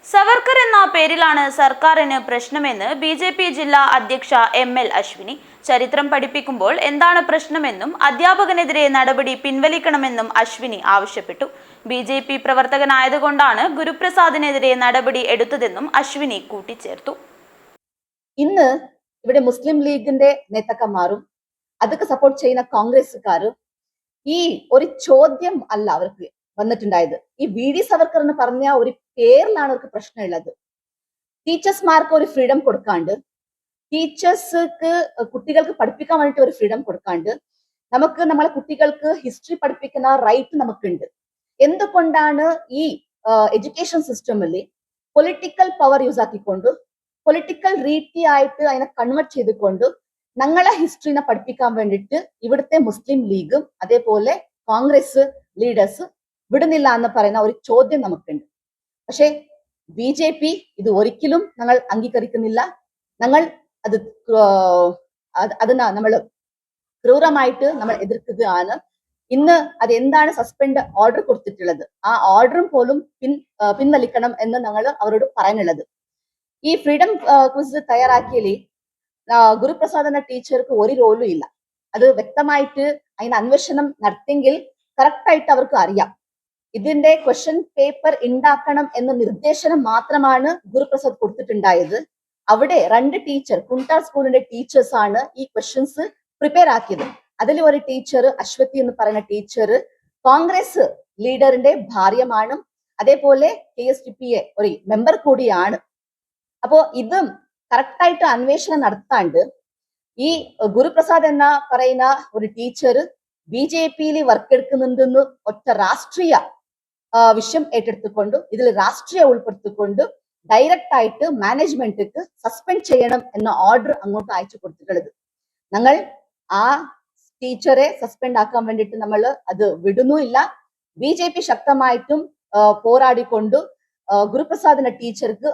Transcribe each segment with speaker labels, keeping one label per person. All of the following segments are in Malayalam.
Speaker 1: സവർക്കർ എന്ന പേരിലാണ് സർക്കാരിന് പ്രശ്നമെന്ന് ബി.ജെ.പി. ജില്ലാ അധ്യക്ഷ എം.എൽ. അശ്വിനി. ചരിത്രം പഠിപ്പിക്കുമ്പോൾ എന്താണ് പ്രശ്നമെന്നും അധ്യാപകനെതിരെ നടപടി പിൻവലിക്കണമെന്നും അശ്വിനി ആവശ്യപ്പെട്ടു. ബി.ജെ.പി. പ്രവർത്തകനായതുകൊണ്ടാണ് ഗുരുപ്രസാദിനെതിരെ നടപടി എടുത്തതെന്നും അശ്വിനി കൂട്ടിച്ചേർത്തു.
Speaker 2: ഇന്ന് ഇവിടെ മുസ്ലിം ലീഗിന്റെ നേതാക്കന്മാരും അതൊക്കെ സപ്പോർട്ട് ചെയ്യുന്ന കോൺഗ്രസ്സുകാരും ഈ ഒരു ചോദ്യം അല്ല അവർക്ക് വന്നിട്ടുണ്ടായത്. ഈ വി.ഡി. സവർക്കർ എന്ന് പറഞ്ഞ ഒരു പേരിലാണ് അവർക്ക് പ്രശ്നമുള്ളത്. ടീച്ചേഴ്സ്മാർക്ക് ഒരു ഫ്രീഡം കൊടുക്കാണ്ട്, ടീച്ചേഴ്സ്ക്ക് കുട്ടികൾക്ക് പഠിപ്പിക്കാൻ വേണ്ടിട്ട് ഒരു ഫ്രീഡം കൊടുക്കാണ്ട്, നമുക്ക് നമ്മളെ കുട്ടികൾക്ക് ഹിസ്റ്ററി പഠിപ്പിക്കുന്ന റൈറ്റ് നമുക്കുണ്ട്. എന്തുകൊണ്ടാണ് ഈ എഡ്യൂക്കേഷൻ സിസ്റ്റമിൽ പൊളിറ്റിക്കൽ പവർ യൂസ് ആക്കിക്കൊണ്ട് പൊളിറ്റിക്കൽ രീതിയായിട്ട് അതിനെ കൺവേർട്ട് ചെയ്തുകൊണ്ട് ഞങ്ങളെ ഹിസ്റ്ററിനെ പഠിപ്പിക്കാൻ വേണ്ടിയിട്ട് ഇവിടുത്തെ മുസ്ലിം ലീഗും അതേപോലെ കോൺഗ്രസ് ലീഡേഴ്സ് വിടുന്നില്ല എന്ന് പറയുന്ന ഒരു ചോദ്യം നമുക്കുണ്ട്. പക്ഷേ ബി.ജെ.പി. ഇത് ഒരിക്കലും ഞങ്ങൾ അംഗീകരിക്കുന്നില്ല. ഞങ്ങൾ അതിനെ നമ്മൾ ക്രൂരമായിട്ട് നമ്മൾ എതിർക്കുകയാണ്. ഇന്ന് അത് എന്താണ് സസ്പെൻഡ് ഓർഡർ കൊടുത്തിട്ടുള്ളത്, ആ ഓർഡറും പോലും പിൻവലിക്കണം എന്ന് ഞങ്ങൾ അവരോട് പറയാനുള്ളത്. ഈ ഫ്രീഡം ക്വിസ് തയ്യാറാക്കിയതിൽ ഗുരുപ്രസാദ് എന്ന ടീച്ചർക്ക് ഒരു റോളും ഇല്ല. അത് വ്യക്തമായിട്ട് അതിന് അന്വേഷണം നടത്തിയെങ്കിൽ കറക്റ്റ് ആയിട്ട് അവർക്ക് അറിയാം. ഇതിന്റെ ക്വസ്റ്റ്യൻ പേപ്പർ ഉണ്ടാക്കണം എന്ന നിർദ്ദേശനം മാത്രമാണ് ഗുരുപ്രസാദ് കൊടുത്തിട്ടുണ്ടായത്. അവിടെ 2 ടീച്ചർ കുണ്ടാർ സ്കൂളിന്റെ ടീച്ചേഴ്സ് ആണ് ഈ ക്വസ്റ്റ്യൻസ് പ്രിപ്പയർ ആക്കിയത്. അതിൽ ഒരു ടീച്ചർ അശ്വതി എന്ന് പറയുന്ന ടീച്ചർ കോൺഗ്രസ് ലീഡറിന്റെ ഭാര്യമാണ്, അതേപോലെ KSDPA ഒരു മെമ്പർ കൂടിയാണ്. അപ്പോ ഇതും കറക്റ്റായിട്ട് അന്വേഷണം നടത്താണ്ട് ഈ ഗുരുപ്രസാദ് എന്ന പറയുന്ന ഒരു ടീച്ചർ ബി.ജെ.പിയിൽ വർക്ക് എടുക്കുന്നുണ്ടെന്ന് ഒറ്റ രാഷ്ട്രീയ വിഷയം ഏറ്റെടുത്തുകൊണ്ട് ഇതിൽ രാഷ്ട്രീയം ഉൾപ്പെടുത്തിക്കൊണ്ട് ഡയറക്റ്റ് ആയിട്ട് മാനേജ്മെന്റിക്ക് സസ്പെൻഡ് ചെയ്യണം എന്ന ഓർഡർ അങ്ങോട്ട് അയച്ചു കൊടുത്തിട്ടുള്ളത്. ഞങ്ങൾ ആ ടീച്ചറെ സസ്പെൻഡ് ആക്കാൻ വേണ്ടിയിട്ട് നമ്മൾ അത് വിടുന്നുമില്ല. ബി.ജെ.പി. ശക്തമായിട്ടും പോരാടിക്കൊണ്ട് ഗുരുപ്രസാദിന്റെ ടീച്ചർക്ക്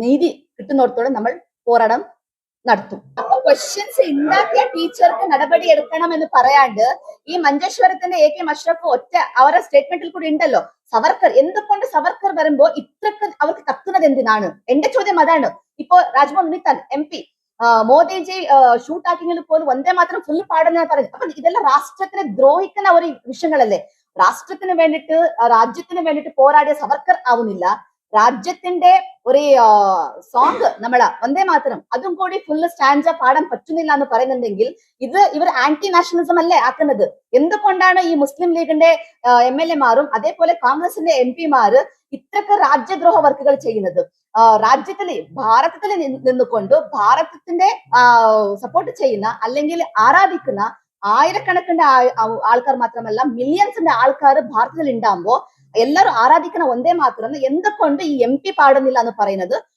Speaker 2: നീതി കിട്ടുന്നിടത്തോടെ നമ്മൾ പോരാടം നടത്തും. അപ്പൊ ക്വസ്റ്റ്യൻസ് ഉണ്ടാക്കിയ ടീച്ചർക്ക് നടപടി എടുക്കണം എന്ന് പറയാണ്ട് ഈ മഞ്ചേശ്വരത്തിന്റെ A.K. അഷ്റഫ് ഒറ്റ അവരുടെ സ്റ്റേറ്റ്മെന്റിൽ കൂടി ഉണ്ടല്ലോ, സവർക്കർ എന്തുകൊണ്ട് സവർക്കർ വരുമ്പോ ഇത്രക്ക് അവർക്ക് കത്തുന്നത് എന്തിനാണ്? എന്റെ ചോദ്യം അതാണ്. ഇപ്പോ രാജ്മോഹൻ ഉണ്ണിത്താൻ MP മോദിജി ഷൂട്ട് ആക്കിയെങ്കിൽ പോലും വന്ദേ മാത്രം ഫുള്ള് പാടുന്ന പറയുന്നത്. അപ്പൊ ഇതെല്ലാം രാഷ്ട്രത്തിനെ ദ്രോഹിക്കുന്ന ഒരു വിഷയങ്ങളല്ലേ? രാഷ്ട്രത്തിന് വേണ്ടിയിട്ട് രാജ്യത്തിന് വേണ്ടിയിട്ട് പോരാടിയ സവർക്കർ ആവുന്നില്ല, രാജ്യത്തിന്റെ ഒരു സോങ് നമ്മളെ വന്ദേ മാതരം അതും കൂടി ഫുള്ള് സ്റ്റാൻഡ പാടാൻ പറ്റുന്നില്ല എന്ന് പറയുന്നുണ്ടെങ്കിൽ ഇത് ഇവർ ആന്റി നാഷണലിസം അല്ലേ ആക്കുന്നത്? എന്തുകൊണ്ടാണ് ഈ മുസ്ലിം ലീഗിന്റെ MLA മാരും അതേപോലെ കോൺഗ്രസിന്റെ MP മാര് ഇത്രക്ക് രാജ്യദ്രോഹ വർക്കുകൾ ചെയ്യുന്നത്? രാജ്യത്തില് ഭാരതത്തിൽ നിന്നുകൊണ്ട് ഭാരതത്തിന്റെ സപ്പോർട്ട് ചെയ്യുന്ന അല്ലെങ്കിൽ ആരാധിക്കുന്ന ആയിരക്കണക്കിന് ആൾക്കാർ മാത്രമല്ല മില്യൺസിന്റെ ആൾക്കാർ ഭാരതത്തിൽ ഉണ്ടാകുമ്പോ എല്ലാവരും ആരാധിക്കുന്ന വന്ദേ മാതരം എന്തുകൊണ്ട് ഈ MP പാടുന്നില്ല എന്ന് പറയുന്നത്